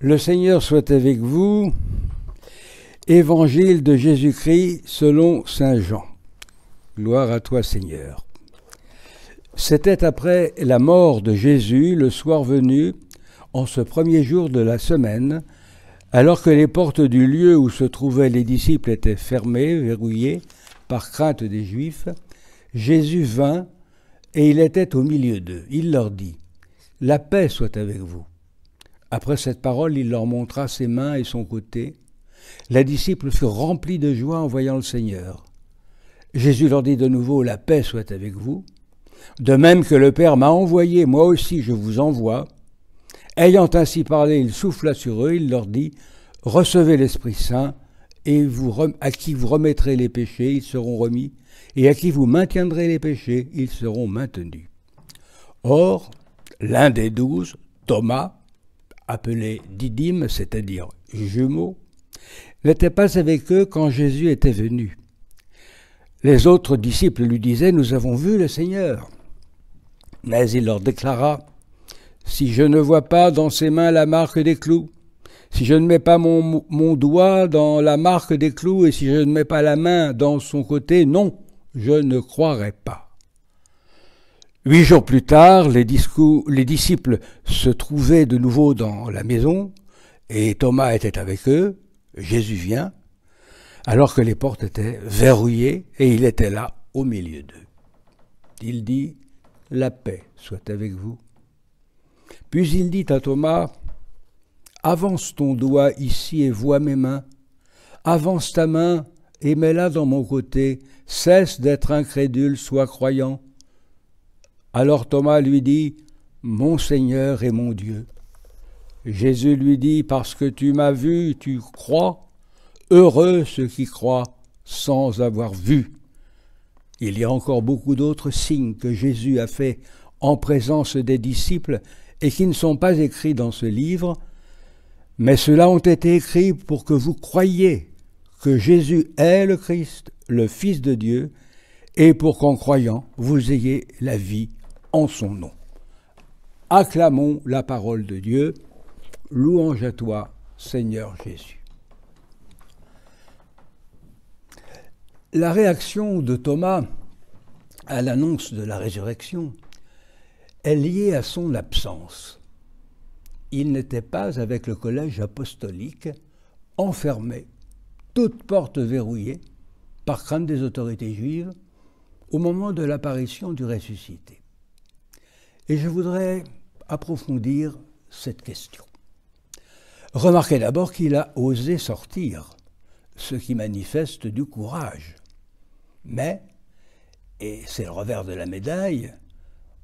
Le Seigneur soit avec vous. Évangile de Jésus-Christ selon saint Jean. Gloire à toi, Seigneur. C'était après la mort de Jésus, le soir venu, en ce premier jour de la semaine, alors que les portes du lieu où se trouvaient les disciples étaient fermées, verrouillées, par crainte des Juifs, Jésus vint et il était au milieu d'eux. Il leur dit : « La paix soit avec vous. » Après cette parole, il leur montra ses mains et son côté. Les disciples furent remplis de joie en voyant le Seigneur. Jésus leur dit de nouveau : « La paix soit avec vous. De même que le Père m'a envoyé, moi aussi je vous envoie. » Ayant ainsi parlé, il souffla sur eux, il leur dit : « Recevez l'Esprit Saint, et à qui vous remettrez les péchés, ils seront remis, et à qui vous maintiendrez les péchés, ils seront maintenus. » Or, l'un des 12, Thomas, appelé Didyme, c'est-à-dire jumeau, n'était pas avec eux quand Jésus était venu. Les autres disciples lui disaient : « Nous avons vu le Seigneur. » Mais il leur déclara : « Si je ne vois pas dans ses mains la marque des clous, si je ne mets pas mon doigt dans la marque des clous et si je ne mets pas la main dans son côté, non, je ne croirai pas. » 8 jours plus tard, les disciples se trouvaient de nouveau dans la maison et Thomas était avec eux. Jésus vient, alors que les portes étaient verrouillées et il était là au milieu d'eux. Il dit : « La paix soit avec vous. » Puis il dit à Thomas : « Avance ton doigt ici et vois mes mains. Avance ta main et mets-la dans mon côté. Cesse d'être incrédule, sois croyant. » Alors Thomas lui dit : « Mon Seigneur et mon Dieu. » Jésus lui dit : « Parce que tu m'as vu, tu crois. Heureux ceux qui croient sans avoir vu. » Il y a encore beaucoup d'autres signes que Jésus a faits en présence des disciples et qui ne sont pas écrits dans ce livre, mais ceux-là ont été écrits pour que vous croyiez que Jésus est le Christ, le Fils de Dieu, et pour qu'en croyant, vous ayez la vie en son nom. Acclamons la parole de Dieu. Louange à toi, Seigneur Jésus. La réaction de Thomas à l'annonce de la résurrection est liée à son absence. Il n'était pas avec le collège apostolique, enfermé, toutes portes verrouillées, par crainte des autorités juives, au moment de l'apparition du ressuscité. Et je voudrais approfondir cette question. Remarquez d'abord qu'il a osé sortir, ce qui manifeste du courage. Mais, et c'est le revers de la médaille,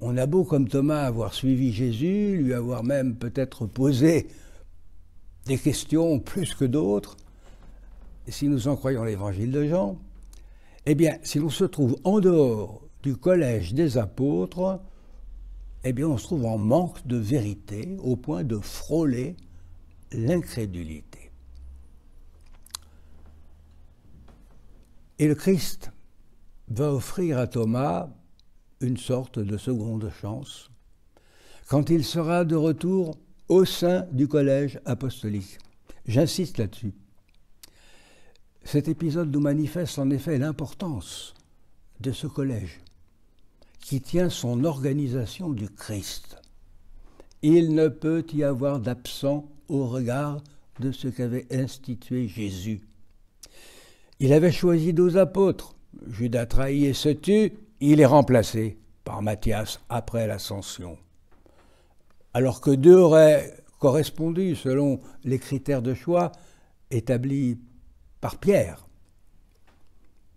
on a beau comme Thomas avoir suivi Jésus, lui avoir même peut-être posé des questions plus que d'autres, si nous en croyons l'évangile de Jean, eh bien, si l'on se trouve en dehors du collège des apôtres, eh bien, on se trouve en manque de vérité au point de frôler l'incrédulité. Et le Christ va offrir à Thomas une sorte de seconde chance quand il sera de retour au sein du collège apostolique. J'insiste là-dessus. Cet épisode nous manifeste en effet l'importance de ce collège qui tient son organisation du Christ. Il ne peut y avoir d'absent au regard de ce qu'avait institué Jésus. Il avait choisi 12 apôtres. Judas trahit et se tue, il est remplacé par Matthias après l'ascension. Alors que 2 auraient correspondu selon les critères de choix établis par Pierre.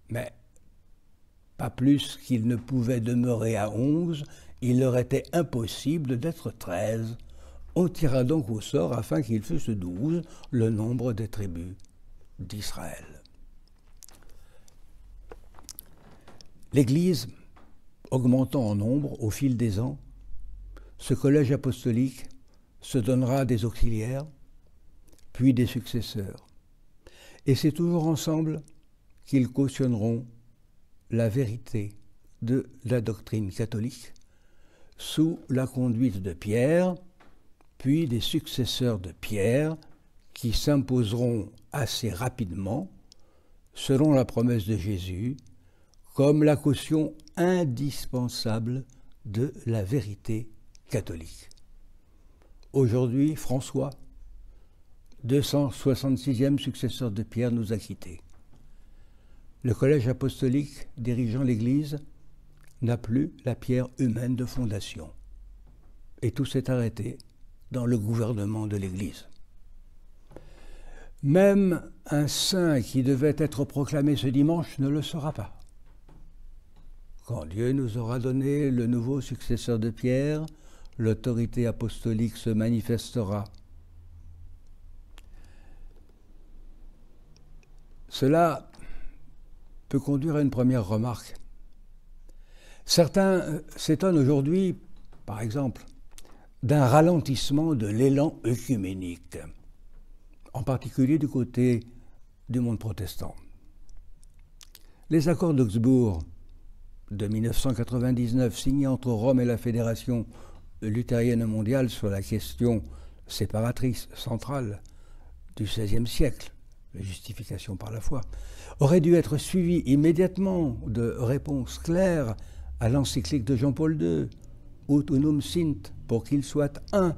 Mais pas plus qu'il ne pouvait demeurer à 11, il leur était impossible d'être 13. On tira donc au sort afin qu'ils fussent 12, le nombre des tribus d'Israël. L'Église, augmentant en nombre au fil des ans, ce collège apostolique se donnera des auxiliaires, puis des successeurs. Et c'est toujours ensemble qu'ils cautionneront la vérité de la doctrine catholique sous la conduite de Pierre, puis des successeurs de Pierre qui s'imposeront assez rapidement, selon la promesse de Jésus, comme la caution indispensable de la vérité catholique. Aujourd'hui, François, 266e successeur de Pierre, nous a quittés. Le collège apostolique dirigeant l'Église n'a plus la pierre humaine de fondation. Et tout s'est arrêté dans le gouvernement de l'Église. Même un saint qui devait être proclamé ce dimanche ne le sera pas. Quand Dieu nous aura donné le nouveau successeur de Pierre, l'autorité apostolique se manifestera. Cela peut conduire à une première remarque. Certains s'étonnent aujourd'hui, par exemple, d'un ralentissement de l'élan œcuménique, en particulier du côté du monde protestant. Les accords d'Augsbourg de 1999, signés entre Rome et la Fédération luthérienne mondiale sur la question séparatrice centrale du XVIe siècle, la justification par la foi, auraient dû être suivis immédiatement de réponses claires à l'encyclique de Jean-Paul II, Ut unum sint, pour qu'il soit un,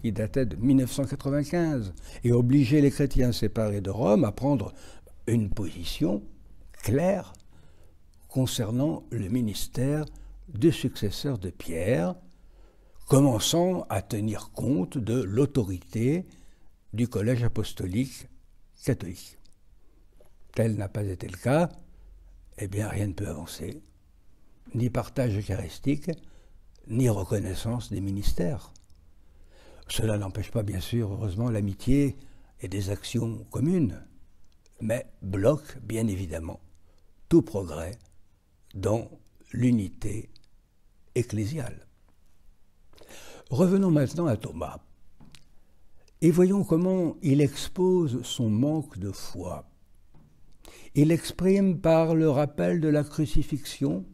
qui datait de 1995, et obliger les chrétiens séparés de Rome à prendre une position claire concernant le ministère du successeur de Pierre, commençant à tenir compte de l'autorité du collège apostolique catholique. Tel n'a pas été le cas, eh bien rien ne peut avancer, ni partage eucharistique, ni reconnaissance des ministères. Cela n'empêche pas, bien sûr, heureusement, l'amitié et des actions communes, mais bloque, bien évidemment, tout progrès dans l'unité ecclésiale. Revenons maintenant à Thomas et voyons comment il expose son manque de foi. Il l'exprime par le rappel de la crucifixion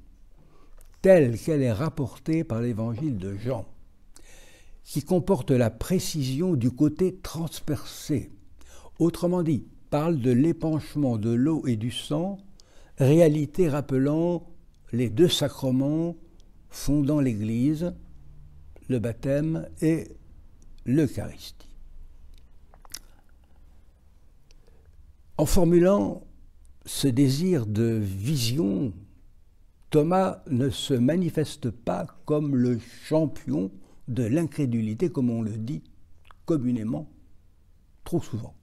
telle qu'elle est rapportée par l'évangile de Jean, qui comporte la précision du côté transpercé. Autrement dit, parle de l'épanchement de l'eau et du sang, réalité rappelant les deux sacrements fondant l'Église, le baptême et l'Eucharistie. En formulant ce désir de vision, Thomas ne se manifeste pas comme le champion de l'incrédulité, comme on le dit communément trop souvent,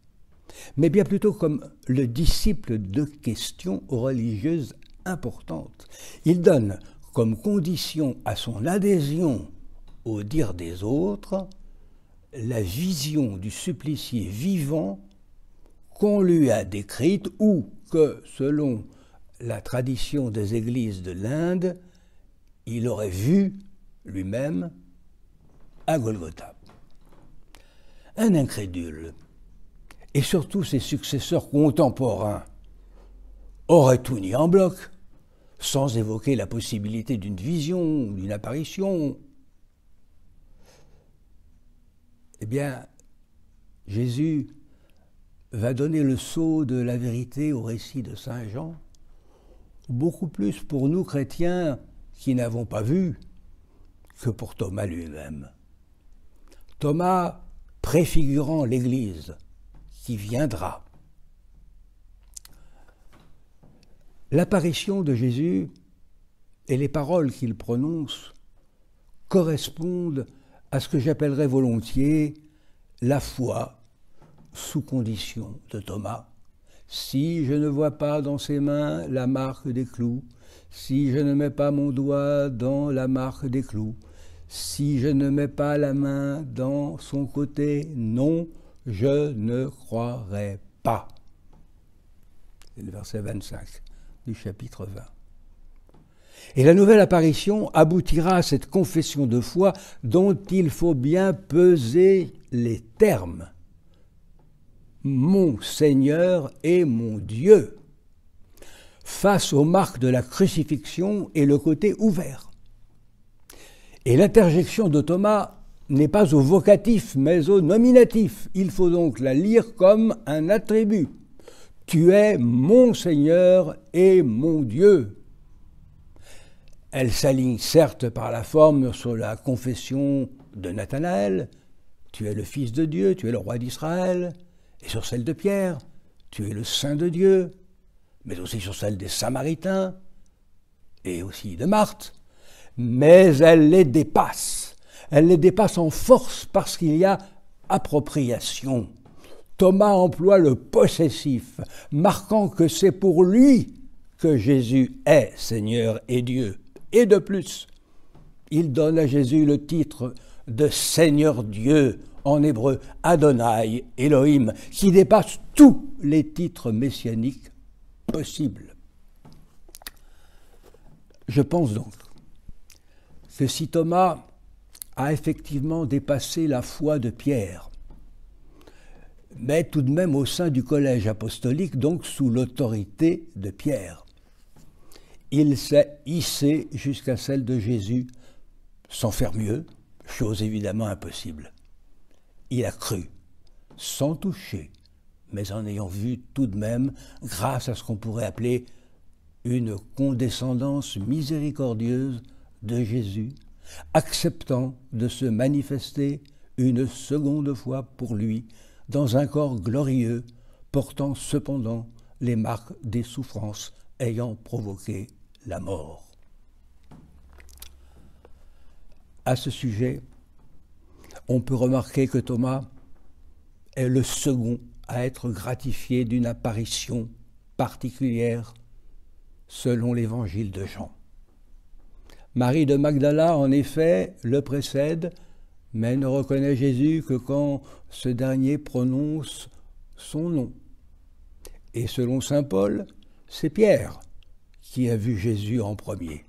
mais bien plutôt comme le disciple de questions religieuses importantes. Il donne comme condition à son adhésion au dire des autres la vision du supplicié vivant qu'on lui a décrite ou que, selon la tradition des églises de l'Inde, il aurait vu lui-même à Golgotha. Un incrédule, et surtout ses successeurs contemporains, auraient tout nié en bloc, sans évoquer la possibilité d'une vision, d'une apparition. Eh bien, Jésus va donner le sceau de la vérité au récit de Saint Jean, beaucoup plus pour nous chrétiens qui n'avons pas vu que pour Thomas lui-même. Thomas préfigurant l'Église qui viendra. L'apparition de Jésus et les paroles qu'il prononce correspondent à ce que j'appellerais volontiers la foi sous condition de Thomas. Si je ne vois pas dans ses mains la marque des clous, si je ne mets pas mon doigt dans la marque des clous, si je ne mets pas la main dans son côté, non, je ne croirai pas. C'est le verset 25 du chapitre 20. Et la nouvelle apparition aboutira à cette confession de foi dont il faut bien peser les termes. Mon Seigneur et mon Dieu, face aux marques de la crucifixion et le côté ouvert. Et l'interjection de Thomas n'est pas au vocatif, mais au nominatif. Il faut donc la lire comme un attribut. Tu es mon Seigneur et mon Dieu. Elle s'aligne certes par la forme sur la confession de Nathanaël, tu es le Fils de Dieu, tu es le roi d'Israël, et sur celle de Pierre, tu es le Saint de Dieu, mais aussi sur celle des Samaritains, et aussi de Marthe, mais elle les dépasse en force parce qu'il y a appropriation. Thomas emploie le possessif, marquant que c'est pour lui que Jésus est Seigneur et Dieu. Et de plus, il donne à Jésus le titre de Seigneur Dieu, en hébreu Adonai Elohim, qui dépasse tous les titres messianiques possibles. Je pense donc que si Thomas a effectivement dépassé la foi de Pierre, mais tout de même au sein du collège apostolique, donc sous l'autorité de Pierre, il s'est hissé jusqu'à celle de Jésus sans faire mieux, chose évidemment impossible. Il a cru, sans toucher, mais en ayant vu tout de même, grâce à ce qu'on pourrait appeler une condescendance miséricordieuse de Jésus, acceptant de se manifester une seconde fois pour lui dans un corps glorieux, portant cependant les marques des souffrances ayant provoqué la mort. À ce sujet, on peut remarquer que Thomas est le second à être gratifié d'une apparition particulière selon l'évangile de Jean. Marie de Magdala, en effet, le précède, mais ne reconnaît Jésus que quand ce dernier prononce son nom. Et selon saint Paul, c'est Pierre qui a vu Jésus en premier,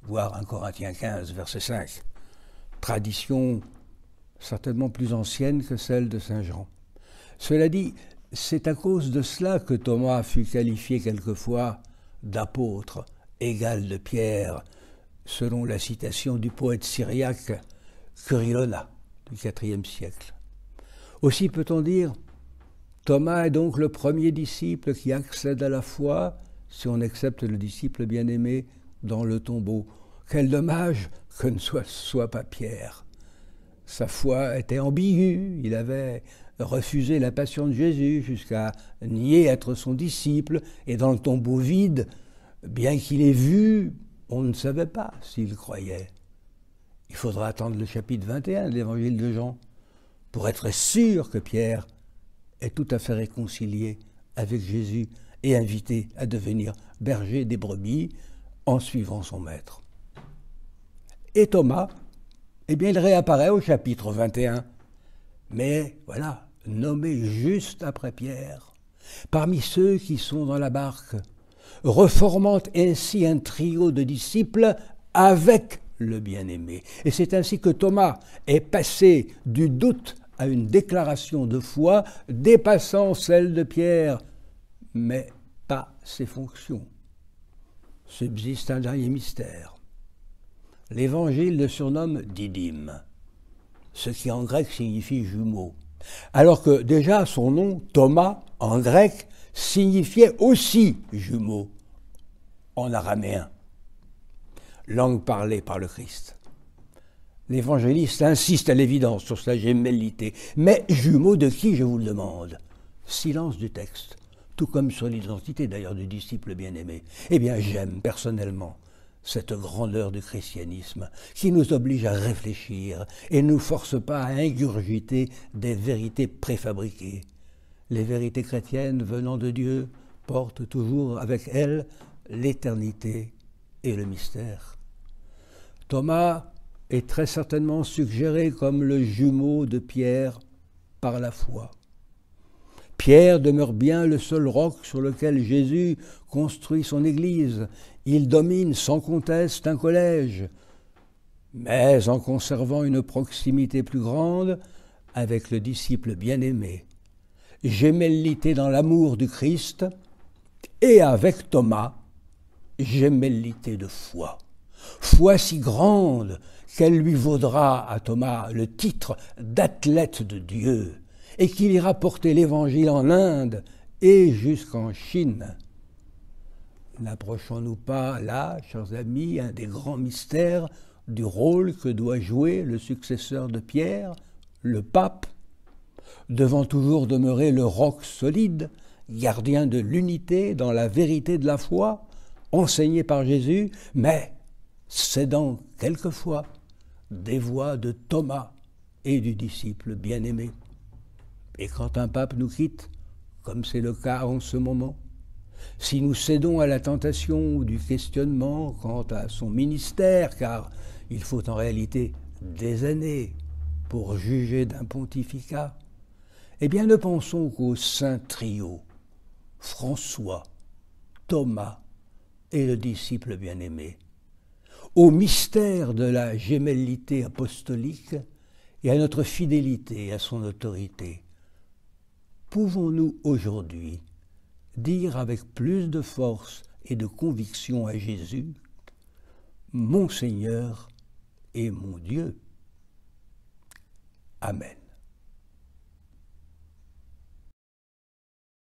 voir 1 Corinthiens 15, verset 5. Tradition certainement plus ancienne que celle de saint Jean. Cela dit, c'est à cause de cela que Thomas fut qualifié quelquefois d'apôtre, égal de Pierre, selon la citation du poète syriaque Curylona du IVe siècle. Aussi peut-on dire, Thomas est donc le premier disciple qui accède à la foi, si on accepte le disciple bien-aimé dans le tombeau. Quel dommage que ne soit pas Pierre. Sa foi était ambiguë, il avait refusé la passion de Jésus jusqu'à nier être son disciple, et dans le tombeau vide, bien qu'il ait vu, on ne savait pas s'il croyait. Il faudra attendre le chapitre 21 de l'évangile de Jean pour être sûr que Pierre est tout à fait réconcilié avec Jésus et invité à devenir berger des brebis en suivant son maître. Et Thomas, eh bien, il réapparaît au chapitre 21, mais voilà, nommé juste après Pierre, parmi ceux qui sont dans la barque, reformant ainsi un trio de disciples avec le bien-aimé. Et c'est ainsi que Thomas est passé du doute à une déclaration de foi dépassant celle de Pierre, mais pas ses fonctions. Subsiste un dernier mystère. L'Évangile le surnomme Didyme, ce qui en grec signifie jumeau, alors que déjà son nom, Thomas, en grec, signifiait aussi jumeau, en araméen, langue parlée par le Christ. L'évangéliste insiste à l'évidence sur sa gémellité, mais jumeau de qui, je vous le demande? Silence du texte, tout comme sur l'identité d'ailleurs du disciple bien-aimé. Eh bien, j'aime personnellement cette grandeur du christianisme qui nous oblige à réfléchir et ne nous force pas à ingurgiter des vérités préfabriquées. Les vérités chrétiennes venant de Dieu portent toujours avec elles l'éternité et le mystère. Thomas est très certainement suggéré comme le jumeau de Pierre par la foi. Pierre demeure bien le seul roc sur lequel Jésus construit son Église. Il domine sans conteste un collège, mais en conservant une proximité plus grande avec le disciple bien-aimé. Gémellité dans l'amour du Christ et avec Thomas, gémellité de foi. foi si grande qu'elle lui vaudra à Thomas le titre d'athlète de Dieu, et qu'il ira porter l'Évangile en Inde et jusqu'en Chine. N'approchons-nous pas là, chers amis, un des grands mystères du rôle que doit jouer le successeur de Pierre, le pape, devant toujours demeurer le roc solide, gardien de l'unité dans la vérité de la foi, enseignée par Jésus, mais cédant quelquefois des voix de Thomas et du disciple bien-aimé. Et quand un pape nous quitte, comme c'est le cas en ce moment, si nous cédons à la tentation du questionnement quant à son ministère, car il faut en réalité des années pour juger d'un pontificat, eh bien ne pensons qu'au saint trio, François, Thomas et le disciple bien-aimé, au mystère de la gémellité apostolique et à notre fidélité à son autorité. Pouvons-nous aujourd'hui dire avec plus de force et de conviction à Jésus, « Mon Seigneur et mon Dieu ». Amen.